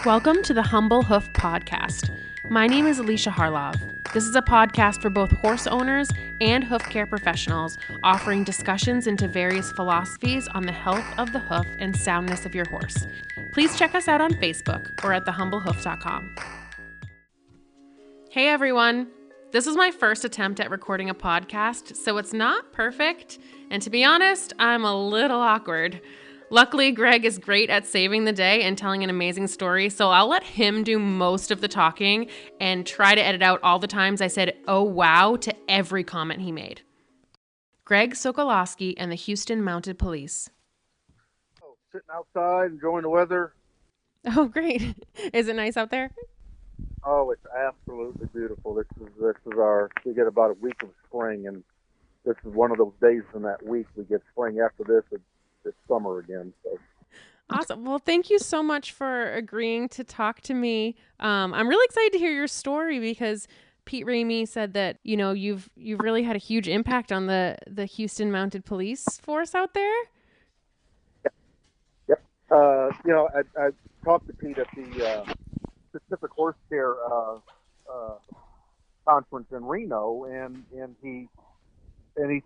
Welcome to the Humble Hoof podcast. My name is Alicia Harlov. This is a podcast for both horse owners and hoof care professionals, offering discussions into various philosophies on the health of the hoof and soundness of your horse. Please check us out on Facebook or at thehumblehoof.com. Hey everyone! This is my first attempt at recording a podcast, so it's not perfect, and to be honest, I'm a little awkward. Luckily, Greg is great at saving the day and telling an amazing story, so I'll let him do most of the talking and try to edit out all the times I said, "oh wow," to every comment he made. Greg Sokoloski and the Houston Mounted Police. Oh, sitting outside, enjoying the weather. Oh, great. Is it nice out there? Oh, it's absolutely beautiful. We get about a week of spring, and this is one of those days in that week we get spring. After this, it's summer again. So. Awesome. Well, thank you so much for agreeing to talk to me. I'm really excited to hear your story because Pete Ramey said that, you know, you've really had a huge impact on the Houston Mounted Police force out there. Yep. I talked to Pete at the Pacific Horse Care conference in Reno, and he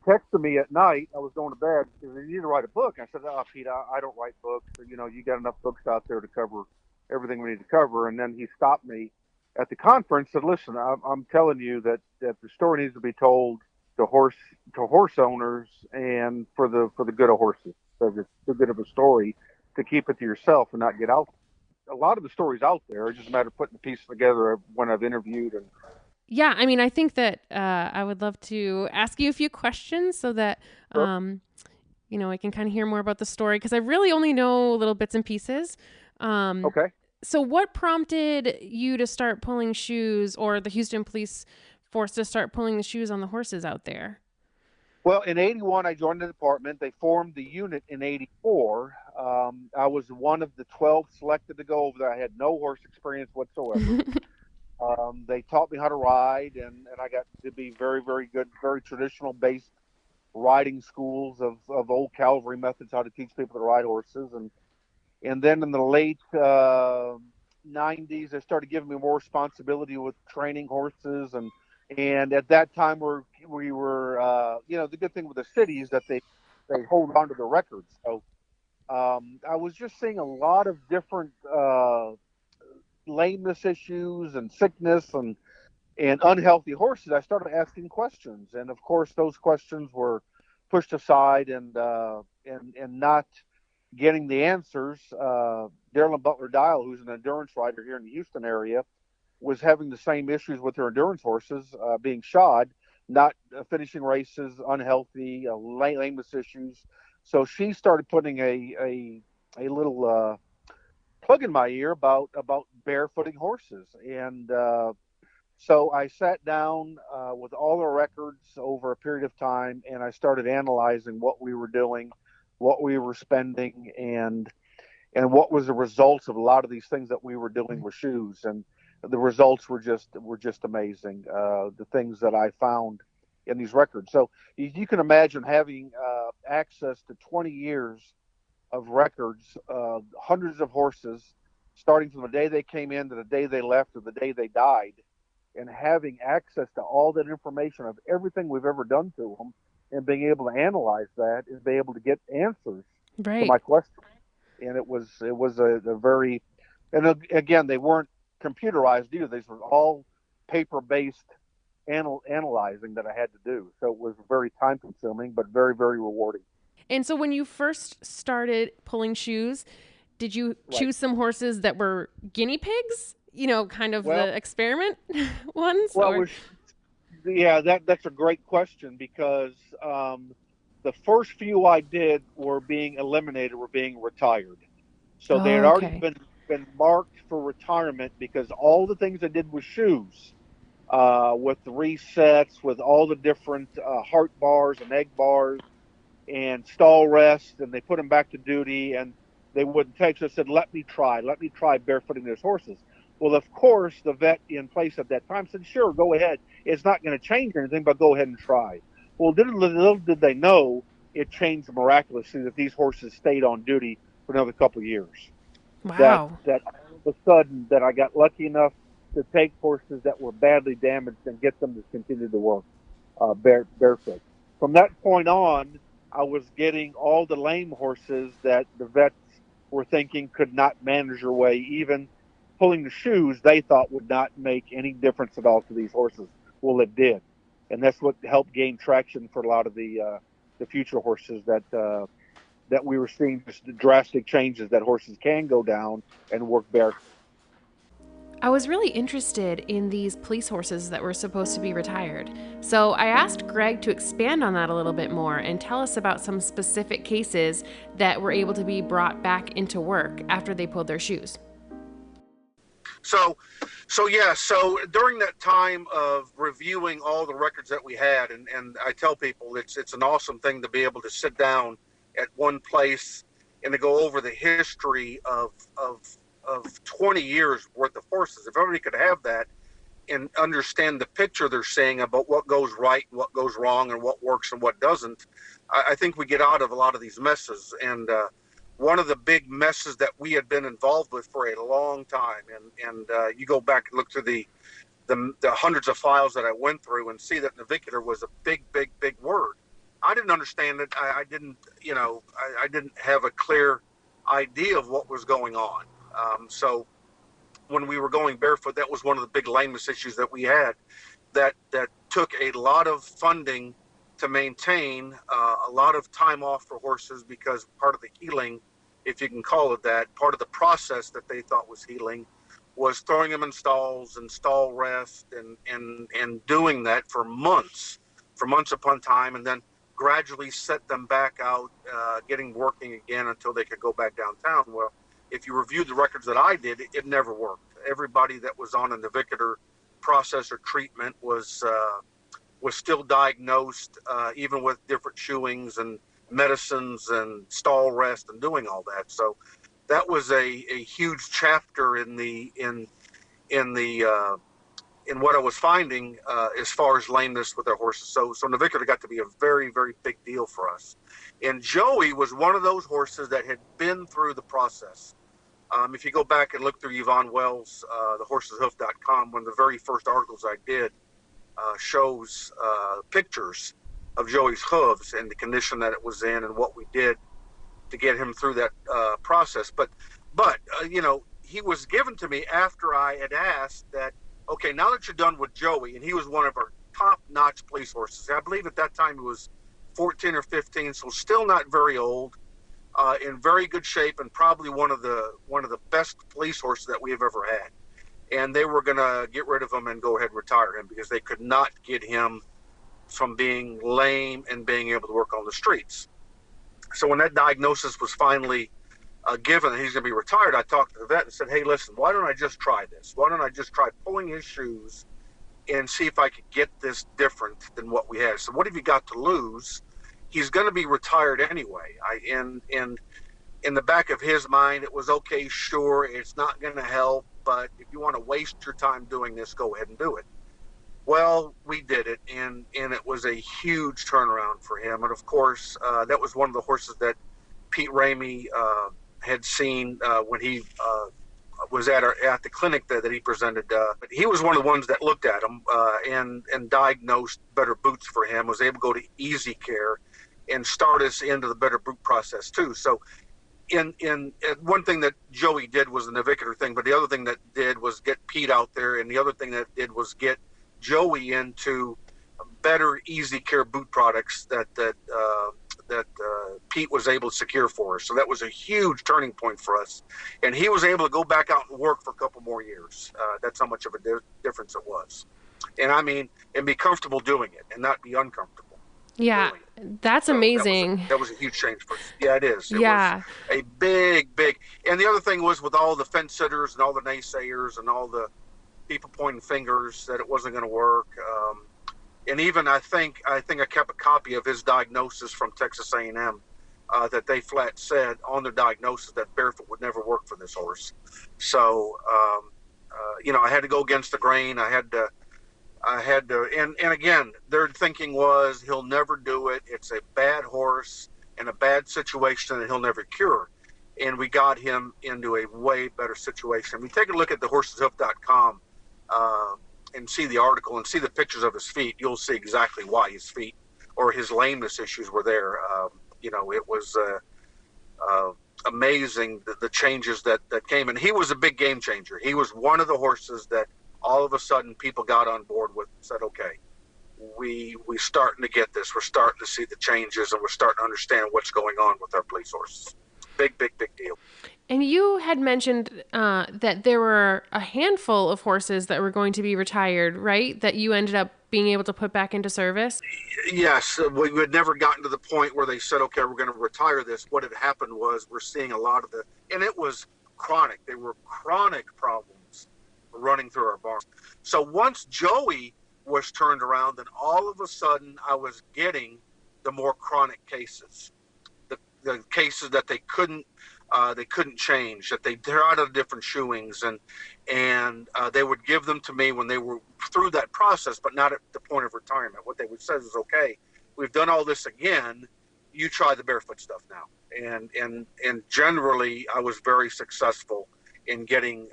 texted me at night. I was going to bed because he needed to write a book. I said, "Oh, Pete, I don't write books. You got enough books out there to cover everything we need to cover." And then he stopped me at the conference and said, "Listen, I'm telling you that the story needs to be told to horse owners and for the good of horses. So it's too good of a story to keep it to yourself and not get out. A lot of the stories out there. It's just a matter of putting the pieces together when I've interviewed and." Yeah, I mean, I think that I would love to ask you a few questions so that, Sure. I can kind of hear more about the story because I really only know little bits and pieces. Okay. So what prompted you to start pulling shoes, or the Houston Police Force to start pulling the shoes on the horses out there? Well, in 81, I joined the department. They formed the unit in 84. I was one of the 12 selected to go over there. I had no horse experience whatsoever. They taught me how to ride, and I got to be very, very good, very traditional based riding schools of old cavalry methods, how to teach people to ride horses. And then in the late 90s, they started giving me more responsibility with training horses. And at that time, we were the good thing with the city is that they hold on to the records. So I was just seeing a lot of different lameness issues and sickness and unhealthy horses. I started asking questions, and of course, those questions were pushed aside and not getting the answers. Darylyn Butler Dial, who's an endurance rider here in the Houston area, was having the same issues with her endurance horses, being shod, not finishing races, unhealthy, lameness issues. So she started putting a little plug in my ear about barefooting horses. And so I sat down with all the records over a period of time, and I started analyzing what we were doing, what we were spending, and what was the results of a lot of these things that we were doing with shoes. And the results were just amazing. The things that I found in these records. So you can imagine having access to 20 years of records, hundreds of horses, starting from the day they came in to the day they left to the day they died, and having access to all that information of everything we've ever done to them, and being able to analyze that and be able to get answers to my questions. And it was a very, and again, they weren't computerized either. These were all paper-based analyzing that I had to do. So it was very time-consuming, but very, very rewarding. And so when you first started pulling shoes, did you choose some horses that were guinea pigs? Kind of the experiment ones? Well, that's a great question because the first few I did were being eliminated, were being retired. So they had already been marked for retirement because all the things I did with shoes, with the resets, with all the different heart bars and egg bars, and stall rest, and they put them back to duty, and they wouldn't take. So I said, let me try barefooting those horses. Well, of course, the vet in place at that time said, sure, go ahead. It's not going to change anything, but go ahead and try. Well, little did they know, it changed miraculously that these horses stayed on duty for another couple of years. Wow. That a sudden that I got lucky enough to take horses that were badly damaged and get them to continue to work barefoot. From that point on, I was getting all the lame horses that the vets were thinking could not manage their way. Even pulling the shoes, they thought would not make any difference at all to these horses. Well, it did, and that's what helped gain traction for a lot of the future horses that we were seeing, just the drastic changes that horses can go down and work barefoot. I was really interested in these police horses that were supposed to be retired. So I asked Greg to expand on that a little bit more and tell us about some specific cases that were able to be brought back into work after they pulled their shoes. So during that time of reviewing all the records that we had, and I tell people it's an awesome thing to be able to sit down at one place and to go over the history of 20 years worth of horses. If everybody could have that and understand the picture they're seeing about what goes right and what goes wrong and what works and what doesn't, I think we get out of a lot of these messes. And one of the big messes that we had been involved with for a long time, and you go back and look through the hundreds of files that I went through and see that navicular was a big word. I didn't understand it. I didn't have a clear idea of what was going on. So when we were going barefoot, that was one of the big lameness issues that we had that took a lot of funding to maintain, a lot of time off for horses, because part of the healing, if you can call it that, part of the process that they thought was healing was throwing them in stalls and stall rest and doing that for months upon time, and then gradually set them back out, getting working again until they could go back downtown. Well, if you reviewed the records that I did, it never worked. Everybody that was on a navicular process or treatment was still diagnosed, even with different shoeings and medicines and stall rest and doing all that. So that was a huge chapter in what I was finding as far as lameness with our horses. So navicular got to be a very big deal for us. And Joey was one of those horses that had been through the process. If you go back and look through Yvonne Wells, thehorseshoof.com, one of the very first articles I did shows pictures of Joey's hooves and the condition that it was in and what we did to get him through that process. But he was given to me after I had asked that, okay, now that you're done with Joey, and he was one of our top-notch police horses. I believe at that time he was 14 or 15, so still not very old, in very good shape, and probably one of the best police horses that we have ever had. And they were going to get rid of him and go ahead and retire him because they could not get him from being lame and being able to work on the streets. So when that diagnosis was finally given that he's going to be retired, I talked to the vet and said, hey, listen, why don't I just try this? Why don't I just try pulling his shoes and see if I could get this different than what we had? So what have you got to lose? He's going to be retired anyway. And in the back of his mind, it was, okay, sure, it's not going to help, but if you want to waste your time doing this, go ahead and do it. Well, we did it, and it was a huge turnaround for him. And of course, that was one of the horses that Pete Ramey had seen when he was at the clinic that he presented. But he was one of the ones that looked at him and diagnosed better boots for him, was able to go to Easy Care and start us into the better boot process too. So in one thing that Joey did was the navicular thing, but the other thing that did was get Pete out there, and the other thing that did was get Joey into better Easy Care boot products that Pete was able to secure for us. So that was a huge turning point for us, and he was able to go back out and work for a couple more years. That's how much of a difference it was, and be comfortable doing it and not be uncomfortable. Yeah, that's amazing. That was a huge change for us. Yeah, it is. It was a big. And the other thing was, with all the fence sitters and all the naysayers and all the people pointing fingers that it wasn't going to work. And even I think I kept a copy of his diagnosis from Texas A&M that they flat said on their diagnosis that barefoot would never work for this horse. So, I had to go against the grain. I had to, and again, their thinking was he'll never do it. It's a bad horse in a bad situation that he'll never cure. and we got him into a way better situation. We take a look at the horseshoof.com and see the article and see the pictures of his feet. You'll see exactly why his feet or his lameness issues were there. It was amazing the changes that came, and he was a big game changer. He was one of the horses that all of a sudden people got on board with and said, okay, we starting to get this. We're starting to see the changes, and we're starting to understand what's going on with our police horses. Big deal. And you had mentioned that there were a handful of horses that were going to be retired, right? That you ended up being able to put back into service? Yes. We had never gotten to the point where they said, okay, we're going to retire this. What had happened was we're seeing a lot of and it was chronic. They were chronic problems running through our barn. So once Joey was turned around, then all of a sudden I was getting the more chronic cases, the cases that they couldn't change, that they're out of different shoeings, and they would give them to me when they were through that process, but not at the point of retirement. What they would say is, okay, we've done all this again, you try the barefoot stuff now. And generally I was very successful in getting,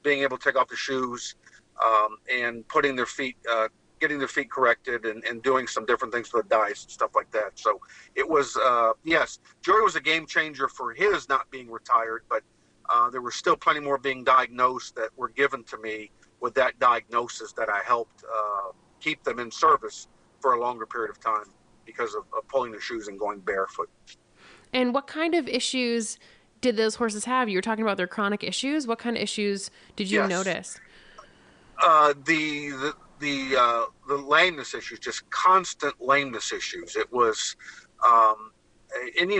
being able to take off the shoes and putting their feet, getting their feet corrected and doing some different things for the dice and stuff like that. So it was, yes, Joey was a game changer for his not being retired, but there were still plenty more being diagnosed that were given to me with that diagnosis that I helped keep them in service for a longer period of time because of pulling their shoes and going barefoot. And what kind of issues did those horses have? You were talking about their chronic issues. What kind of issues did you notice? The lameness issues, just constant lameness issues. It was, and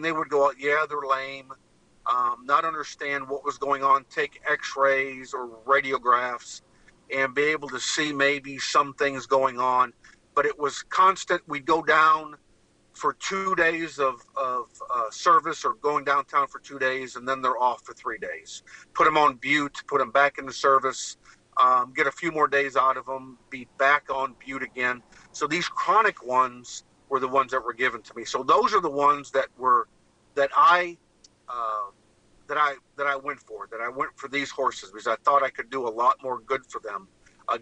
they would go out, yeah, they're lame, not understand what was going on, take x-rays or radiographs and be able to see maybe some things going on. But it was constant. We'd go down for 2 days of service or going downtown for 2 days, and then they're off for 3 days. Put them on Butte, put them back into service, get a few more days out of them, be back on Butte again. So these chronic ones were the ones that were given to me. So those are the ones that I went for. That I went for these horses because I thought I could do a lot more good for them,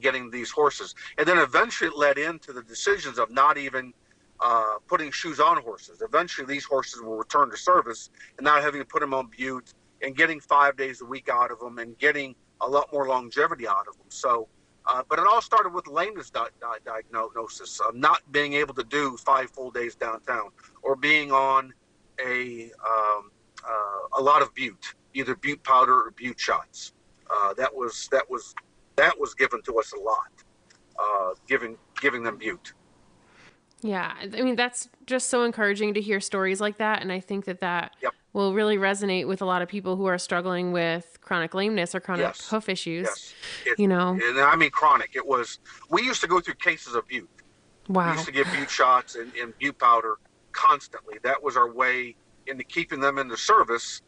getting these horses. And then eventually it led into the decisions of not even putting shoes on horses. Eventually these horses will return to service and not having to put them on Butte and getting 5 days a week out of them and getting a lot more longevity out of them. So, but it all started with lameness diagnosis, not being able to do 5 full days downtown or being on a lot of Butte, either Butte powder or Butte shots. That was given to us a lot, giving them Butte. Yeah, I mean, that's just so encouraging to hear stories like that. And I think that will really resonate with a lot of people who are struggling with chronic lameness or chronic hoof issues. Yes. And I mean chronic. We used to go through cases of Butte. Wow. We used to give Butte shots and Butte powder constantly. That was our way into keeping them in the service,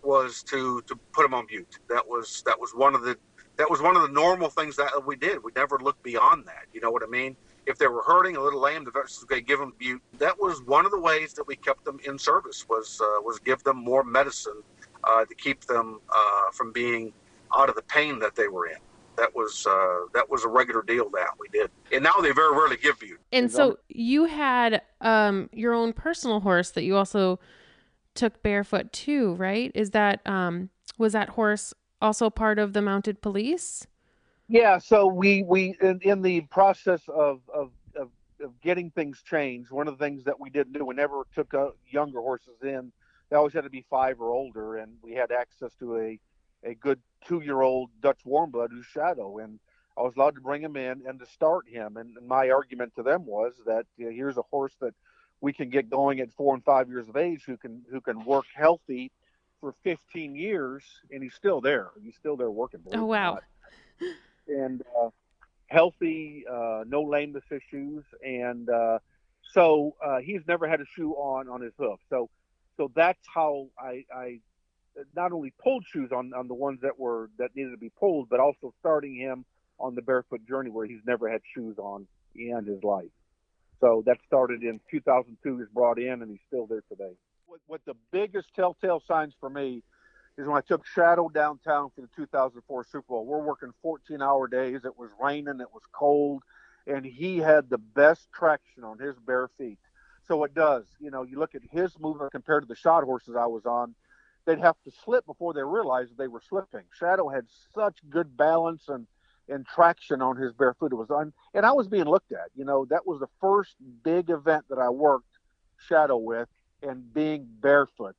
was to put them on Butte. That was one of the normal things that we did. We never looked beyond that. You know what I mean? If they were hurting, a little lame, the vet says, okay, give them Butte. That was one of the ways that we kept them in service, was give them more medicine to keep them from being out of the pain that they were in. That was a regular deal that we did. And now they very rarely give Butte. And so you had your own personal horse that you also took barefoot too, right? Is that was that horse also part of the mounted police? Yeah, so we in the process of getting things changed, one of the things that we didn't do, we never took younger horses in. They always had to be 5 or older, and we had access to a good 2-year-old Dutch warm blood who's Shadow, and I was allowed to bring him in and to start him. And my argument to them was that here's a horse that we can get going at 4 and 5 years of age who can work healthy for 15 years, and he's still there. He's still there working. Oh, wow. And healthy, no lameness issues, and so he's never had a shoe on his hoof. So that's how I not only pulled shoes on the ones that needed to be pulled, but also starting him on the barefoot journey where he's never had shoes on in his life. So that started in 2002. He was brought in, and he's still there today. What the biggest telltale signs for me is when I took Shadow downtown for the 2004 Super Bowl. We're working 14-hour days. It was raining. It was cold. And he had the best traction on his bare feet. So it does. You know, you look at his movement compared to the shod horses I was on, they'd have to slip before they realized they were slipping. Shadow had such good balance and traction on his bare foot. It was and I was being looked at. You know, that was the first big event that I worked Shadow with, and being barefoot.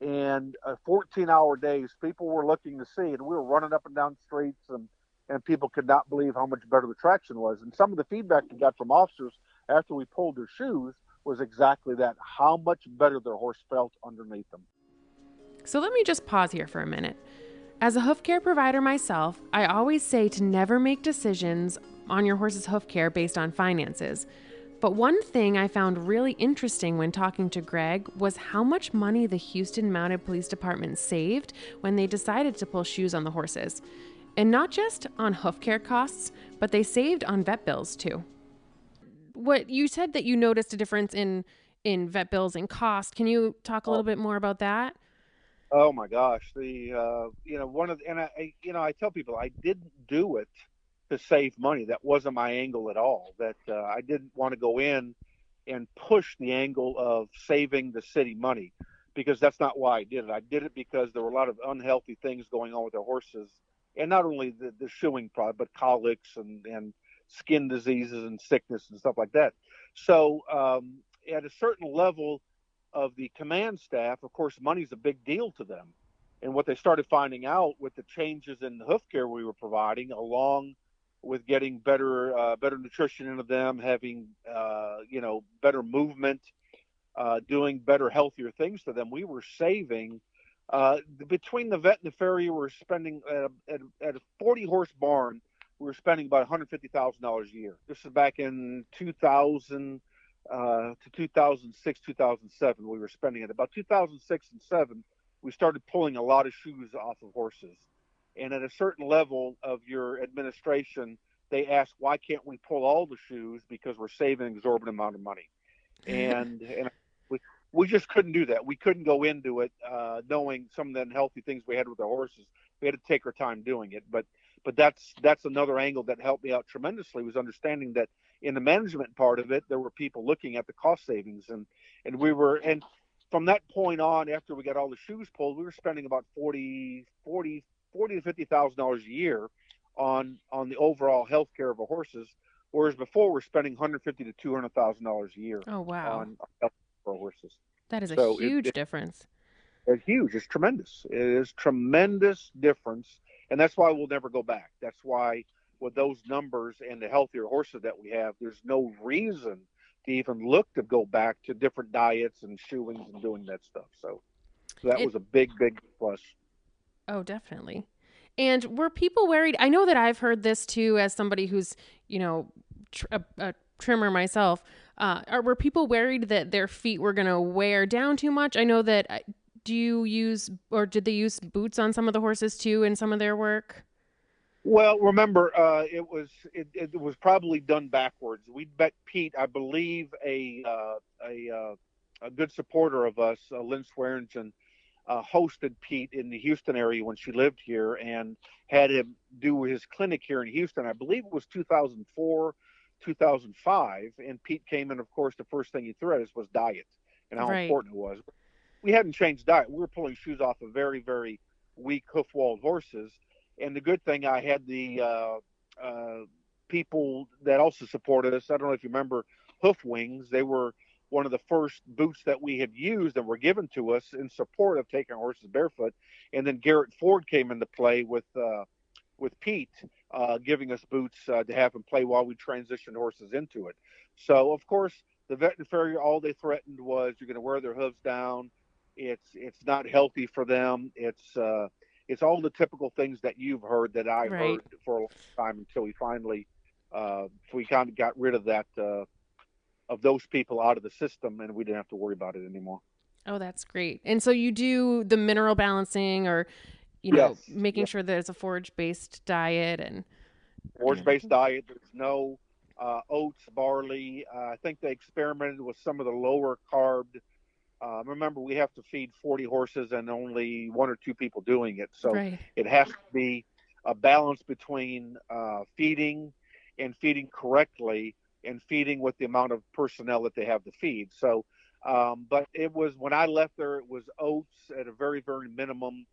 And 14-hour days, people were looking to see, and we were running up and down streets, and people could not believe how much better the traction was. And some of the feedback we got from officers after we pulled their shoes was exactly that, how much better their horse felt underneath them. So let me just pause here for a minute. As a hoof care provider myself, I always say to never make decisions on your horse's hoof care based on finances. But one thing I found really interesting when talking to Greg was how much money the Houston Mounted Police Department saved when they decided to pull shoes on the horses. And not just on hoof care costs, but they saved on vet bills too. What you said that you noticed a difference in vet bills and cost. Can you talk a little bit more about that? Oh my gosh, one of the, and I tell people I didn't do it to save money. That wasn't my angle at all. That I didn't want to go in and push the angle of saving the city money, because that's not why I did it. I did it because there were a lot of unhealthy things going on with the horses, and not only the shoeing product, but colics and skin diseases and sickness and stuff like that. So at a certain level of the command staff, of course, money's a big deal to them. And what they started finding out with the changes in the hoof care we were providing, along with getting better nutrition into them, having better movement, doing better, healthier things to them, we were saving between the vet and the farrier. We were spending at a 40 horse barn. We were spending about $150,000 a year. This is back in 2000 to 2006, 2007. We were spending it. About 2006 and 7, we started pulling a lot of shoes off of horses. And at a certain level of your administration, they ask, why can't we pull all the shoes? Because we're saving an exorbitant amount of money. And we just couldn't do that. We couldn't go into it knowing some of the unhealthy things we had with our horses. We had to take our time doing it. But that's another angle that helped me out tremendously, was understanding that in the management part of it, there were people looking at the cost savings, and from that point on, after we got all the shoes pulled, we were spending about $40,000 to $50,000 a year on the overall health care of our horses, whereas before we're spending $150,000 to $200,000 a year. Oh, wow. On health care for horses. That is a huge difference. It's huge. It's tremendous. It is tremendous difference, and that's why we'll never go back. That's why with those numbers and the healthier horses that we have, there's no reason to even look to go back to different diets and shoeings and doing that stuff. So that was a big plus. Oh, definitely. And were people worried? I know that I've heard this too, as somebody who's, a trimmer myself. Were people worried that their feet were going to wear down too much? I know that. Did they use boots on some of the horses too in some of their work? Well, remember, it was probably done backwards. We bet Pete, I believe, a good supporter of us, Lynn Swearingen, hosted Pete in the Houston area when she lived here, and had him do his clinic here in Houston. I believe it was 2004, 2005, and Pete came in. Of course, the first thing he threw at us was diet and how important it was. We hadn't changed diet. We were pulling shoes off of very, very weak hoof-walled horses. And the good thing, I had the people that also supported us. I don't know if you remember Hoof Wings. They were one of the first boots that we had used and were given to us in support of taking horses barefoot. And then Garrett Ford came into play with Pete, giving us boots to have him play while we transitioned horses into it. So, of course, the vet and farrier, all they threatened was you're going to wear their hooves down. It's not healthy for them. It's all the typical things that you've heard, that I heard for a long time, until we finally we kind of got rid of that of those people out of the system, and we didn't have to worry about it anymore. Oh, that's great. And so you do the mineral balancing, or making sure that it's a forage-based diet and forage-based diet. There's no oats, barley. I think they experimented with some of the lower carb remember, we have to feed 40 horses and only one or two people doing it. So Right. it has to be a balance between feeding and feeding correctly and feeding with the amount of personnel that they have to feed. So, but it was, when I left there, it was oats at a very, very minimum,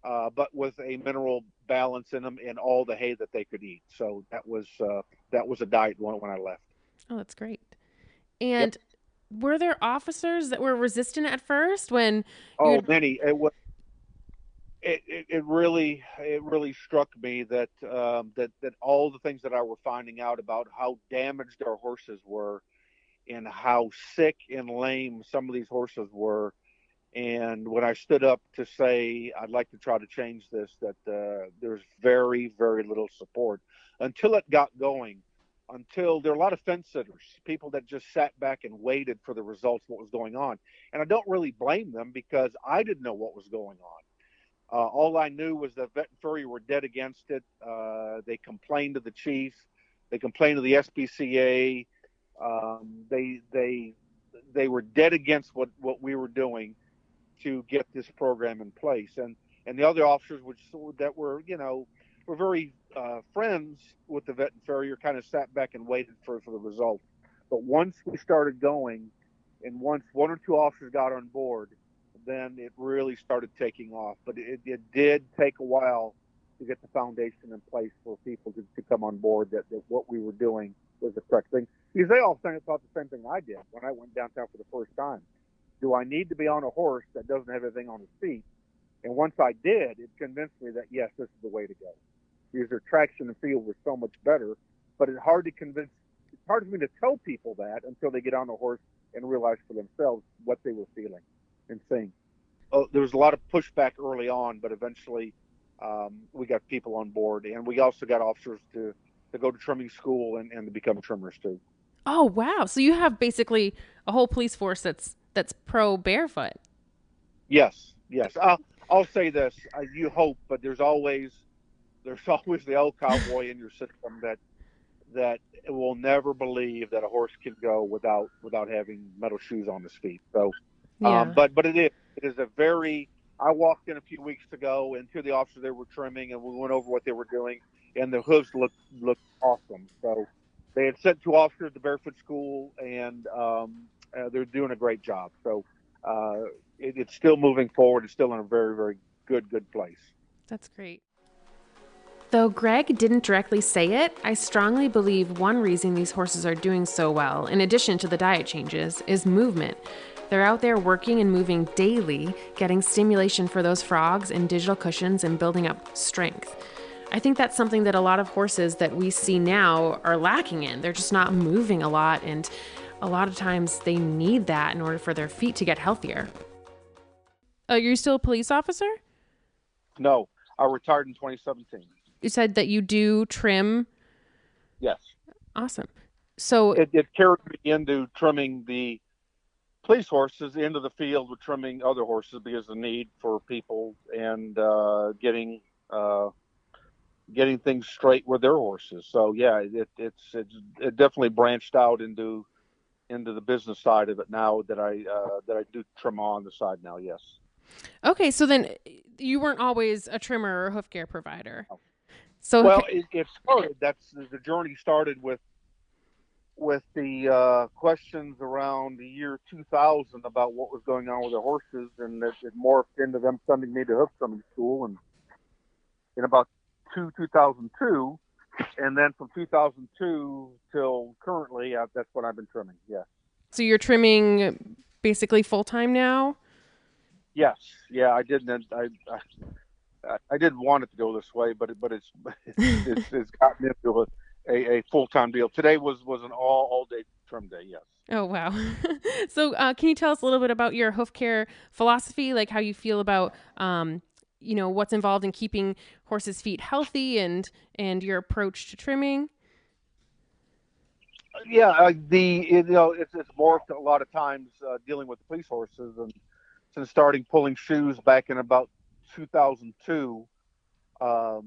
but with a mineral balance in them and all the hay that they could eat. So that was a diet when I left. Oh, that's great. Yep. And were there officers that were resistant at first when you Oh, would? many. It really struck me that that all the things that I were finding out about how damaged our horses were and how sick and lame some of these horses were. And when I stood up to say I'd like to try to change this, that there's very, very little support until it got going. Until there are a lot of fence sitters, people that just sat back and waited for the results of what was going on. And I don't really blame them because I didn't know what was going on. All I knew was that Vet and Furrier were dead against it. They complained to the chief. They complained to the SPCA. They were dead against what we were doing to get this program in place. And the other officers, which that were were very friends with the Vet and Furrier, kind of sat back and waited for the results. But once we started going, and once one or two officers got on board, then it really started taking off. But it did take a while to get the foundation in place for people to come on board that what we were doing was the correct thing. Because they all thought the same thing I did when I went downtown for the first time. Do I need to be on a horse that doesn't have anything on his feet? And once I did, it convinced me that, yes, this is the way to go. Because their traction and feel was so much better. But it's hard for me to tell people that until they get on the horse and realize for themselves what they were feeling and seeing. Oh, there was a lot of pushback early on, but eventually we got people on board. And we also got officers to go to trimming school and to become trimmers too. Oh, wow. So you have basically a whole police force that's pro barefoot. Yes, yes. I'll say this. You hope, but there's always the old cowboy in your system that will never believe that a horse can go without having metal shoes on his feet. So, Yeah. but it is a very. I walked in a few weeks ago, and two of the officers there were trimming, and we went over what they were doing, and the hooves looked awesome. So they had sent two officers to barefoot school, and they're doing a great job. So it's still moving forward. It's still in a very, very good place. That's great. Though Greg didn't directly say it, I strongly believe one reason these horses are doing so well, in addition to the diet changes, is movement. They're out there working and moving daily, getting stimulation for those frogs and digital cushions and building up strength. I think that's something that a lot of horses that we see now are lacking in. They're just not moving a lot, and a lot of times they need that in order for their feet to get healthier. You're still a police officer? No, I retired in 2017. You said that you do trim. Yes. Awesome. So, It carried me into trimming the police horses into the field with trimming other horses because of the need for people and getting things straight with their horses. So yeah, it definitely branched out into the business side of it now that I do trim on the side now. Yes. okay, so then you weren't always a trimmer or hoof care provider. No. So, Well, it started. That's the journey started with the questions around the year 2000 about what was going on with the horses, and it morphed into them sending me to hoof trimming school, and in about 2002, and then from 2002 till currently, that's what I've been trimming. Yeah. so you're trimming basically full time now? Yes. Yeah. I didn't. I didn't want it to go this way, but it's gotten into a full time deal. Today was an all day trim day. Yes. Oh, wow. So, can you tell us a little bit about your hoof care philosophy, like how you feel about, what's involved in keeping horses' feet healthy and your approach to trimming? Yeah. It's morphed a lot of times dealing with police horses, and since starting pulling shoes back in about 2002, to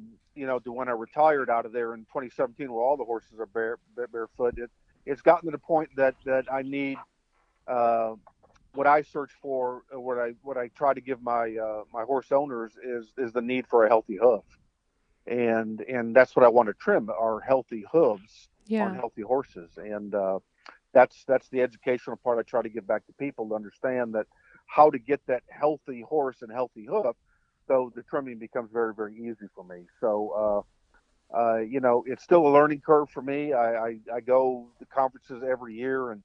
when I retired out of there in 2017, where all the horses are barefoot. It's gotten to the point that I need what I search for, what I try to give my my horse owners is the need for a healthy hoof, and that's what I want to trim are healthy hooves on Yeah. healthy horses, and that's the educational part I try to give back to people to understand that how to get that healthy horse and healthy hoof, so the trimming becomes very very easy for me. So. It's still a learning curve for me. I go to conferences every year and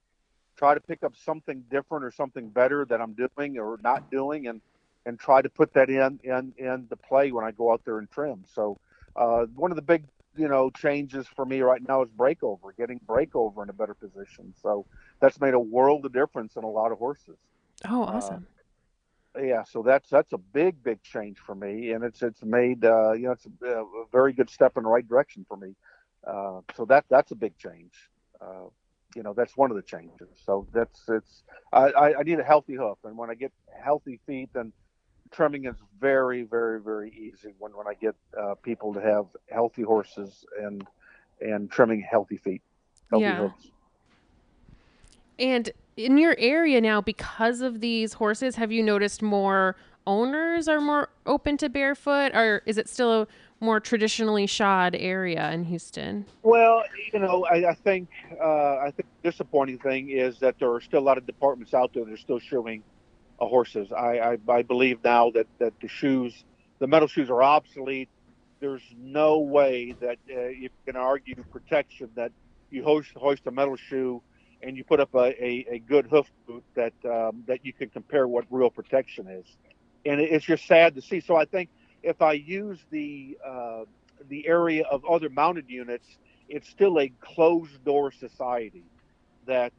try to pick up something different or something better that I'm doing or not doing, and try to put that in the play when I go out there and trim. So one of the big changes for me right now is breakover, getting breakover in a better position. So that's made a world of difference in a lot of horses. Oh, Uh, awesome. yeah, so that's a big change for me, and it's made it's a very good step in the right direction for me. So that's a big change. Uh, that's one of the changes. So that's it's I need a healthy hoof, and when I get healthy feet, then trimming is very very easy. When I get people to have healthy horses and trimming healthy feet, healthy Yeah. hooves. And in your area now, because of these horses, have you noticed more owners are more open to barefoot, or is it still a more traditionally shod area in Houston? Well, I think the disappointing thing is that there are still a lot of departments out there that are still shoeing horses. I believe now that the metal shoes are obsolete. There's no way that you can argue protection that you hoist a metal shoe and you put up a good hoof boot that you can compare what real protection is, and it's just sad to see. So I think if I use the area of other mounted units, it's still a closed door society that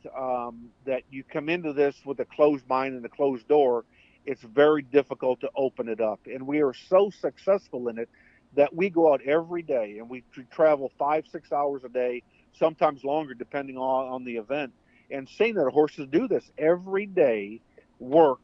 you come into this with a closed mind and a closed door. It's very difficult to open it up, and we are so successful in it that we go out every day and we travel 5-6 hours a day, sometimes longer depending on the event, and seeing that horses do this every day, work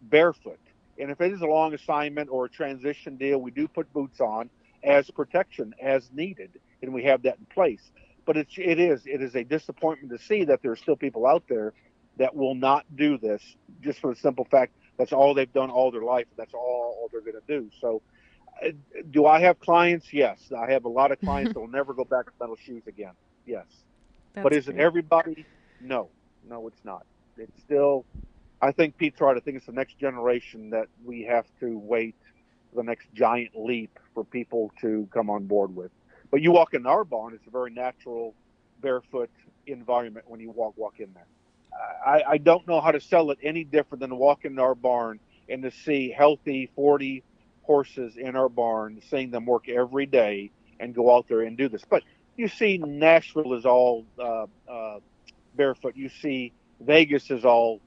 barefoot. And if it is a long assignment or a transition deal, we do put boots on as protection as needed, and we have that in place. But it is a disappointment to see that there are still people out there that will not do this just for the simple fact that's all they've done all their life, and that's all they're going to do. So, uh, do I have clients? Yes, I have a lot of clients that will never go back to metal shoes again. Yes, but That's is it great. everybody? No, no, it's not. It's still I think Pete's right. I think it's the next generation that we have to wait for the next giant leap for people to come on board with. But you walk in our barn, it's a very natural barefoot environment when you walk in there. I don't know how to sell it any different than to walk in our barn and to see healthy 40 horses in our barn, seeing them work every day and go out there and do this. But you see, Nashville is all barefoot. You see, Vegas is all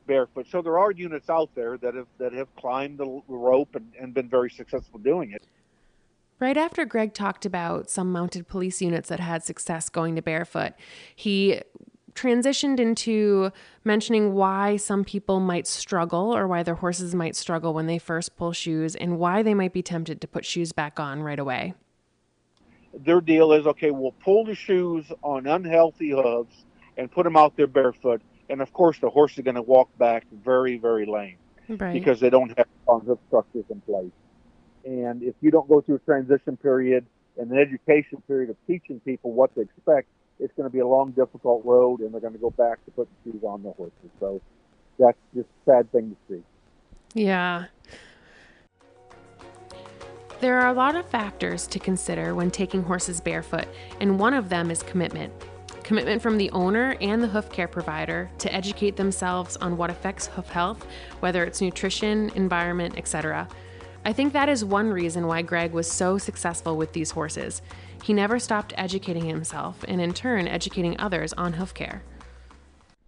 barefoot. So there are units out there that have climbed the rope and been very successful doing it. Right after Greg talked about some mounted police units that had success going to barefoot, he transitioned into mentioning why some people might struggle or why their horses might struggle when they first pull shoes and why they might be tempted to put shoes back on right away. Their deal is okay. We'll pull the shoes on unhealthy hooves and put them out there barefoot, and of course the horse is going to walk back very very lame Right. because they don't have strong hoof structures in place. And if you don't go through a transition period and an education period of teaching people what to expect, it's going to be a long, difficult road, and they're going to go back to putting shoes on the horses. So that's just a sad thing to see. Yeah. There are a lot of factors to consider when taking horses barefoot, and one of them is commitment. Commitment from the owner and the hoof care provider to educate themselves on what affects hoof health, whether it's nutrition, environment, etc. I think that is one reason why Greg was so successful with these horses. He never stopped educating himself and in turn educating others on hoof care.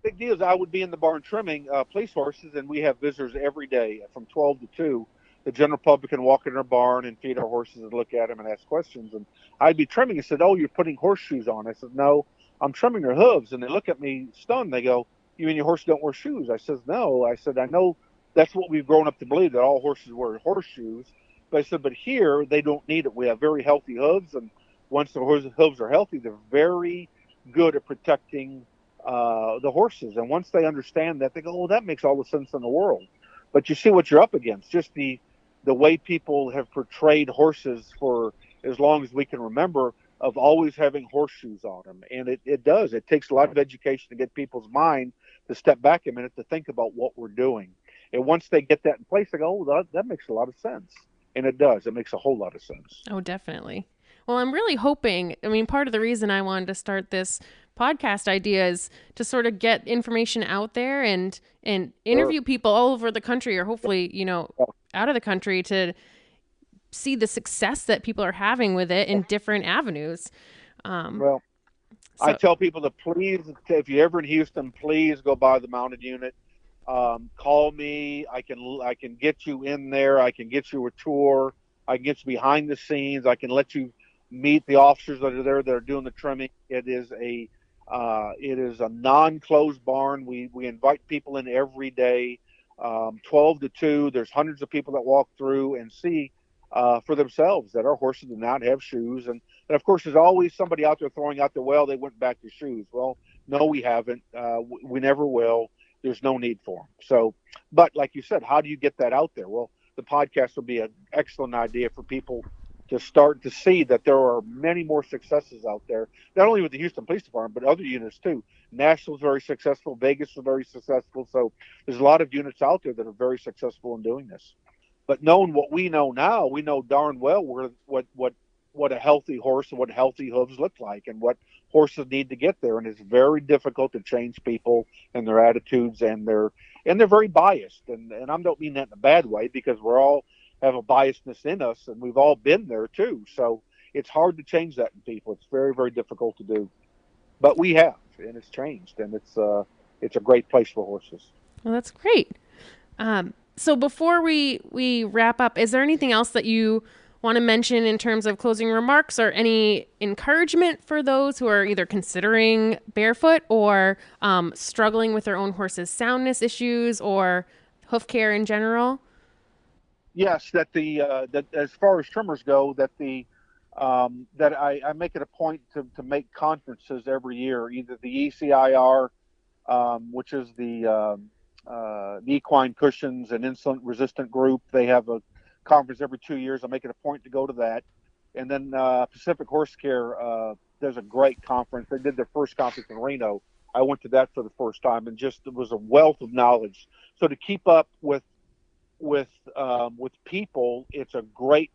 Big deal is I would be in the barn trimming police horses, and we have visitors every day from 12 to 2. The general public can walk in our barn and feed our horses and look at them and ask questions. And I'd be trimming and said, "Oh, you're putting horseshoes on." I said, "No, I'm trimming their hooves." And they look at me stunned. They go, "You mean your horse don't wear shoes?" I says, "No." I said, "I know that's what we've grown up to believe, that all horses wear horseshoes." But I said, "But here they don't need it. We have very healthy hooves, and once the hooves are healthy, they're very good at protecting the horses. And once they understand that, they go, "Oh, that makes all the sense in the world." But you see what you're up against. Just the way people have portrayed horses for as long as we can remember, of always having horseshoes on them. And it does. It takes a lot of education to get people's mind to step back a minute to think about what we're doing. And once they get that in place, they go, "Oh, that makes a lot of sense." And it does. It makes a whole lot of sense. Oh, definitely. Well, I'm really hoping, I mean, part of the reason I wanted to start this podcast idea is to sort of get information out there and interview people all over the country, or hopefully, out of the country, to see the success that people are having with it in different avenues. Well, I tell people to please, if you're ever in Houston, please go by the mounted unit. Call me. I can get you in there. I can get you a tour. I can get you behind the scenes. I can let you meet the officers that are there that are doing the trimming. It is a non-closed barn. We invite people in every day, 12 to 2. There's hundreds of people that walk through and see for themselves that our horses do not have shoes. And of course, there's always somebody out there throwing out the, "Well, they went back to shoes." Well, no, we haven't. We never will. There's no need for them. So, but like you said, how do you get that out there? Well, the podcast will be an excellent idea for people to start to see that there are many more successes out there, not only with the Houston Police Department, but other units too. Nashville's very successful. Vegas is very successful. So there's a lot of units out there that are very successful in doing this. But knowing what we know now, we know darn well what a healthy horse and what healthy hooves look like, and what horses need to get there. And it's very difficult to change people and their attitudes, and they're very biased. And I don't mean that in a bad way, because we're all have a biasness in us, and we've all been there too. So it's hard to change that in people. It's very, very difficult to do. But we have, and it's changed, and it's a great place for horses. Well, that's great. So before we wrap up, is there anything else that you want to mention in terms of closing remarks, or any encouragement for those who are either considering barefoot or struggling with their own horse's soundness issues or hoof care in general? Yes, that that as far as trimmers go, that I make it a point to make conferences every year, either the ECIR, which is the equine cushions and insulin resistant group. They have a conference every 2 years. I make it a point to go to that. And then Pacific Horse Care, there's a great conference. They did their first conference in Reno. I went to that for the first time, and just it was a wealth of knowledge. So to keep up with people, it's a great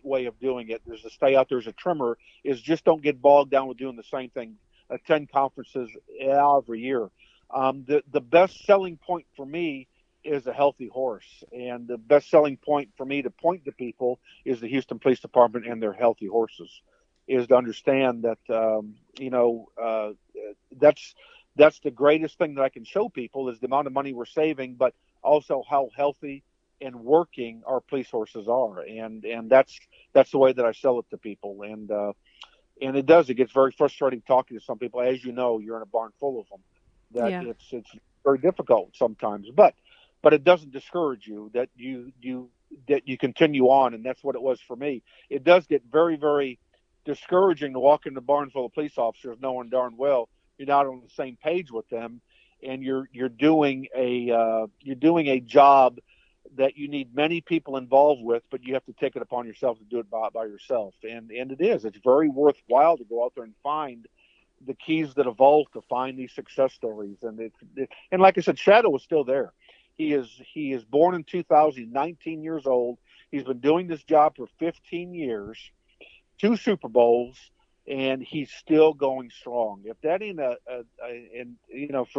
way of doing it. There's to stay out there as a trimmer, is just don't get bogged down with doing the same thing. Attend conferences every year. The best selling point for me is a healthy horse, and the best selling point for me to point to people is the Houston Police Department and their healthy horses. Is to understand that that's the greatest thing that I can show people, is the amount of money we're saving, but also how healthy and working our police horses are, and that's the way that I sell it to people. And it gets very frustrating talking to some people. As you know, you're in a barn full of them. It's very difficult sometimes, but it doesn't discourage you, that you continue on. And that's what it was for me. It does get very, very discouraging to walk in the barn full of police officers knowing darn well you're not on the same page with them, and you're doing a job that you need many people involved with, but you have to take it upon yourself to do it by yourself. And it's very worthwhile to go out there and find the keys to the vault, to find these success stories. And like I said, Shadow is still there. He is born in 2000, 19 years old. He's been doing this job for 15 years, 2 Super Bowls, and he's still going strong. If that ain't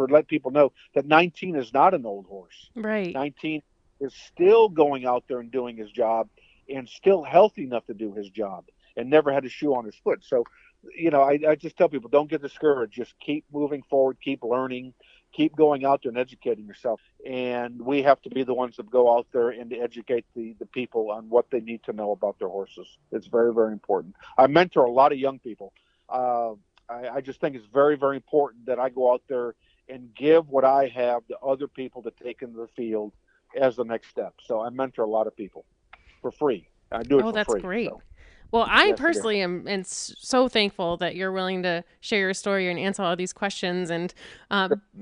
let people know that 19 is not an old horse. Right. 19 is still going out there and doing his job, and still healthy enough to do his job, and never had a shoe on his foot. So, I just tell people, don't get discouraged. Just keep moving forward, keep learning, keep going out there and educating yourself. And we have to be the ones that go out there and to educate the people on what they need to know about their horses. It's very, very important. I mentor a lot of young people. I just think it's very, very important that I go out there and give what I have to other people to take into the field as the next step. So I mentor a lot of people for free. I do it for free. Oh, that's great. So. Well, I Yes, it is. personally am and so thankful that you're willing to share your story and answer all these questions and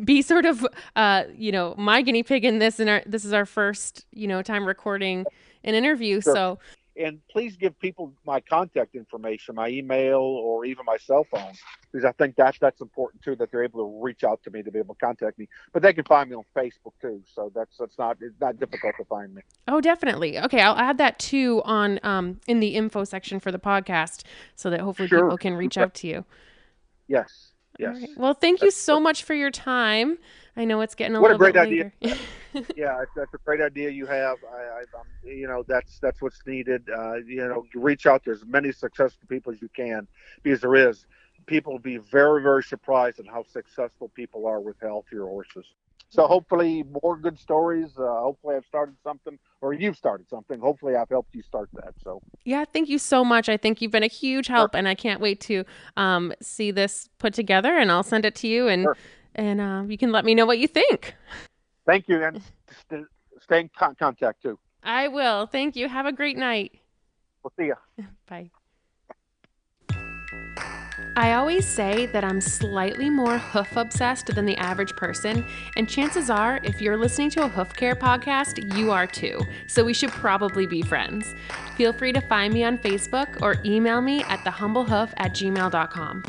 be sort of, my guinea pig in this. And this is our first, time recording an interview. Sure. So And please give people my contact information, my email, or even my cell phone, because I think that's important too, that they're able to reach out to me to be able to contact me. But they can find me on Facebook too, so it's not difficult to find me. Oh, definitely. Okay, I'll add that too on in the info section for the podcast, so that hopefully Sure. people can reach out to you. Yes. All right. Well, thank you so much for your time. I know it's getting a What little a great bit idea. later. Yeah, that's a great idea you have. That's what's needed. Reach out to as many successful people as you can, because there is. People will be very, very surprised at how successful people are with healthier horses. So hopefully more good stories. Hopefully I've started something, or you've started something. Hopefully I've helped you start that. So Yeah, thank you so much. I think you've been a huge help, and I can't wait to see this put together. And I'll send it to you, and you can let me know what you think. Thank you, and stay in contact too. I will. Thank you. Have a great night. We'll see you. Bye. I always say that I'm slightly more hoof obsessed than the average person, and chances are, if you're listening to a hoof care podcast, you are too. So we should probably be friends. Feel free to find me on Facebook or email me at thehumblehoof@gmail.com.